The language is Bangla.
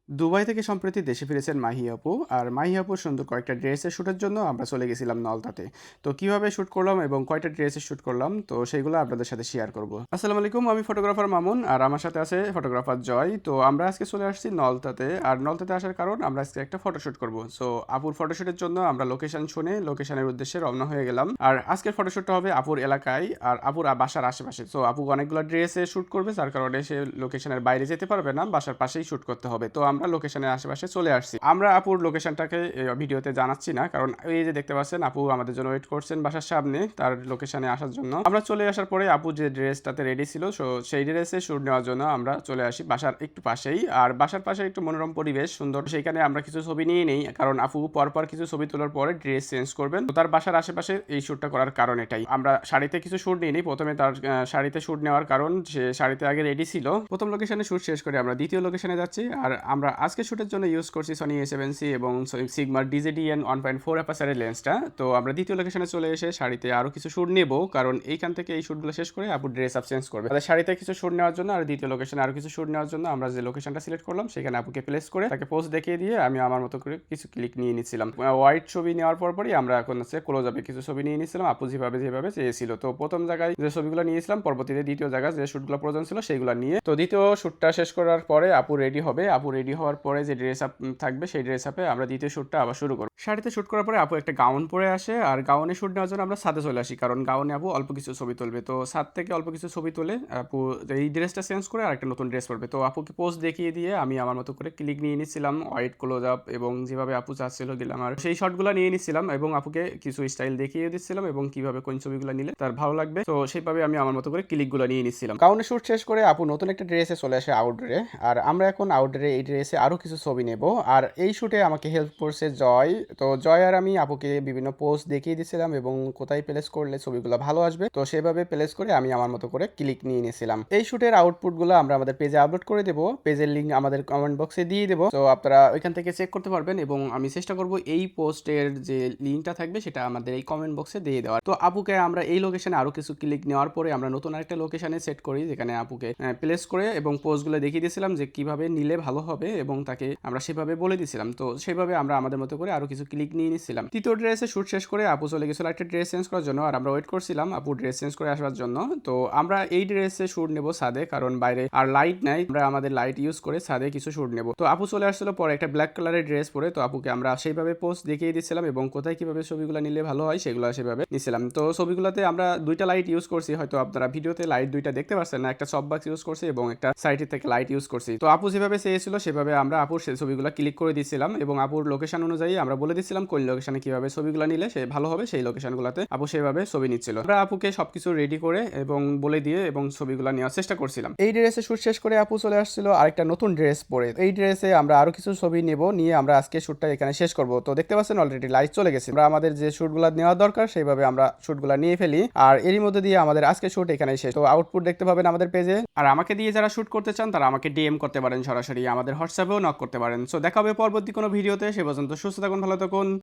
দুবাই থেকে সম্প্রতি দেশে ফিরেছেন মাহি আপু। আর মাহি আপুর সুন্দর কয়েকটা ড্রেসের শ্যুটের জন্য আমরা চলে গেছিলাম নলতাতে। তো কিভাবে শ্যুট করলাম এবং কয়টা ড্রেসের শ্যুট করলাম তো সেগুলো আপনাদের সাথে শেয়ার করব। আসসালামু আলাইকুম, আমি ফটোগ্রাফার মামুন আর আমার সাথে আছে ফটোগ্রাফার জয়। তো আমরা আজকে চলে আসছি নলতাতে। আর নলতাতে আসার কারণ আমরা আজকে একটা ফটোশ্যুট করব। সো আপুর ফটোশ্যুটের জন্য আমরা লোকেশন শুনে লোকেশনের উদ্দেশ্যে রওনা হয়ে গেলাম। আর আজকের ফটোশ্যুটটা হবে আপুর এলাকায় আর আপুর বাসার আশেপাশে। সো আপু অনেকগুলো ড্রেসে শ্যুট করবে, যার কারণে সে লোকেশনের বাইরে যেতে পারবে না, বাসার পাশেই শ্যুট করতে হবে। তো আমরা লোকেশনের আশেপাশে চলে আসছি। আমরা আপুর লোকেশনটাকে ভিডিওতে জানাচ্ছি না, কারণ এই যে দেখতে পাচ্ছেন আপু আমাদের জন্য ওয়েট করছেন বাসার সামনে তার লোকেশনে আসার জন্য। আমরা চলে আসার পরে আপু যে ড্রেসটাতে রেডি ছিল সেই ড্রেসে শুট নেওয়ার জন্য আমরা চলে আসি বাসার একটু পাশেই। আর বাসার পাশে একটু মনোরম পরিবেশ সুন্দর, সেইখানে আমরা কিছু ছবি নিয়ে নেই, কারণ আপু পরপর কিছু ছবি তোলার পরে ড্রেস চেঞ্জ করবেন। তো তার বাসার আশেপাশে এই শ্যুটটা করার কারণ এটাই। আমরা শাড়িতে কিছু শ্যুট নিয়ে নিই। প্রথমে তার শাড়িতে শ্যুট নেওয়ার কারণ সে শাড়িতে আগে রেডি ছিল। প্রথম লোকেশনে শ্যুট শেষ করে আমরা দ্বিতীয় লোকেশনে যাচ্ছি। আর আমরা আজকে শ্যুটের জন্য ইউজ করছি সনি A7C এবং সিগমার DZDN 1.4 অ্যাপাসারের লেন্সটা। তো আমরা দ্বিতীয় লোকেশনে চলে এসে শাড়িতে আরো কিছু শ্যুট নেব, কারণ এইখান থেকে এই শ্যুটগুলো শেষ করে আপু ড্রেস আপ চেঞ্জ করবে। তাহলে শাড়িতে কিছু শ্যুট নেওয়ার জন্য আর দ্বিতীয় লোকেশনে আরো কিছু শ্যুট নেওয়ার জন্য আমরা যে লোকেশনটা সিলেক্ট করলাম সেখানে আপুকে প্লেস করে তাকে পোজ দেখিয়ে দিয়ে আমি আমার মতো করে কিছু ক্লিক নিয়ে নিচ্ছিলাম। হোয়াইট ছবি নেওয়ার পরই আমরা এখন হচ্ছে ক্লোজ আপে কিছু ছবি নিয়ে নিচ্ছিলাম আপু যেভাবে চেয়েছিল। তো প্রথম জায়গায় যে ছবিগুলো নিয়েছিলাম, পরবর্তীতে দ্বিতীয় জায়গায় যে শ্যুটগুলো প্রয়োজন ছিল সেইগুলো নিয়ে। তো দ্বিতীয় শ্যুটটা শেষ করার পরে আপু রেডি হবে। আপু রেডি হওয়ার পরে যে ড্রেস আপ থাকবে সেই ড্রেস আপে আমরা দ্বিতীয় শ্যুটটা আবার শুরু করব। শাড়িতে শ্যুট করার পরে আপু একটা গাউন পরে আসে আর গাউনে শ্যুট নেওয়ার জন্য আমরা ছাদে চলে আসি, কারণ গাউনে আপু অল্প কিছু ছবি তুলবে। তো ছাদ থেকে অল্প কিছু ছবি তুলে আপু এই ড্রেসটা চেঞ্জ করে আর একটা নতুন ড্রেস পরবে। তো আপুকে পোজ দেখিয়ে দিয়ে আমি আমার মতো করে ক্লিক নিয়ে নিচ্ছিলাম, হোয়াইট ক্লোজ আপ এবং যেভাবে আপু চাচ্ছিল দিলাম আর সেই শটগুলো নিয়ে নিচ্ছিলাম এবং আপুকে কিছু স্টাইল দেখিয়ে দিচ্ছিলাম এবং কিভাবে কোন ছবিগুলো নিলে তার ভালো লাগবে। তো সেইভাবে আমি আমার মতো করে ক্লিকগুলো নিয়ে নিচ্ছিলাম। গাউনে শ্যুট শেষ করে আপু নতুন একটা ড্রেসে চলে আসে আউটডোরে। আর আমরা এখন আউটডোরে এই ড্রেসে আরো কিছু ছবি নেব। আর এই শুটে আমাকে হেল্প করছে জয়। তো জয় আর আমি আপুকে বিভিন্ন পোস্ট দেখিয়ে দিয়েছিলাম এবং কোথায় প্লেস করলে ছবিগুলো ভালো আসবে, তো সেভাবে প্লেস করে আমি আমার মতো করে ক্লিক নিয়ে নিয়েছিলাম। এই শুটের আউটপুটগুলো আমরা আমাদের পেজে আপলোড করে দেবো, পেজের লিঙ্ক আমাদের কমেন্ট বক্সে দিয়ে দেবো। তো আপনারা ওইখান থেকে চেক করতে পারবেন এবং আমি চেষ্টা করব এই পোস্টের যে লিঙ্কটা থাকবে সেটা আমাদের এই কমেন্ট বক্সে দিয়ে দেওয়ার। তো আপুকে আমরা এই লোকেশনে আরো কিছু ক্লিক নেওয়ার পরে আমরা নতুন আরেকটা লোকেশনে সেট করি, যেখানে আপুকে প্লেস করে এবং পোস্টগুলো দেখিয়ে দিয়েছিলাম যে কিভাবে নিলে ভালো হবে এবং তাকে আমরা সেভাবে বলে দিয়েছিলাম। তো সেভাবে আমরা আমাদের মতো করে আরো কিছু ক্লিক নিয়ে নিচ্ছিলাম। তৃতীয় ড্রেসে শুট শেষ করে আপু চলে গেছিল একটা ড্রেস চেঞ্জ করার জন্য আর আমরা ওয়েট করছিলাম আপু ড্রেস চেঞ্জ করে আসার জন্য। তো আমরা এই ড্রেসে শুট নেব ছাদে, কারণ বাইরে আর লাইট নাই, আমরা আমাদের লাইট ইউজ করে ছাদে কিছু শুট নেব। তো আপু চলে আসছিল পরে একটা ব্ল্যাক কালারের ড্রেস পরে। তো আপুকে আমরা সেইভাবে পোস্ট দেখিয়ে দিচ্ছিলাম এবং কোথায় কিভাবে ছবিগুলো নিলে ভালো হয় সেগুলো সেভাবে নিচ্ছিলাম। তো ছবিগুলোতে আমরা দুইটা লাইট ইউজ করছি, হয়তো আপনারা ভিডিওতে লাইট দুইটা দেখতে পাচ্ছেন না, একটা সফট বক্স ইউজ করছি এবং একটা সাইড থেকে লাইট ইউজ করছি। তো আপু যেভাবে চেয়েছিল সেভাবে আমরা আপুর সেই ছবিগুলো ক্লিক করে দিচ্ছিলাম এবং আপুর লোকেশন অনুযায়ী আমরা বলে দিচ্ছিলাম কোন লোকেশনে কিভাবে ছবিগুলো নিলে সে ভালো হবে, সেই লোকেশনগুলোতে আপু সেভাবে ছবি নিচ্ছিল। আমরা আপুকে সবকিছু রেডি করে এবং বলে দিয়ে এবং ছবিগুলো নেওয়ার চেষ্টা করছিলাম। এই ড্রেসে শুট শেষ করে আপু চলে আসছিল আরেকটা নতুন ড্রেস পরে। এই ড্রেসে আমরা আরো কিছু ছবি নেব, নিয়ে আমরা আজকে শুটটা এখানে শেষ করব। তো দেখতে পাচ্ছেন অলরেডি লাইট চলে গেছে। আমরা আমাদের যে শুটগুলো নেওয়া দরকার সেইভাবে আমরা শুটগুলো নিয়ে ফেলি আর এরই মধ্যে দিয়ে আমাদের আজকে শুট এখানে শেষ। তো আউটপুট দেখতে পাবেন আমাদের পেজে। আর আমাকে দিয়ে যারা শুট করতে চান তারা আমাকে ডিএম করতে পারেন, সরাসরি আমাদের হোয়াটসঅ্যাপেও নক করতে পারেন। সো দেখা হবে পরবর্তী কোনো ভিডিওতে। সে পর্যন্ত সুস্থ থাকুন, ভালো থাকুন।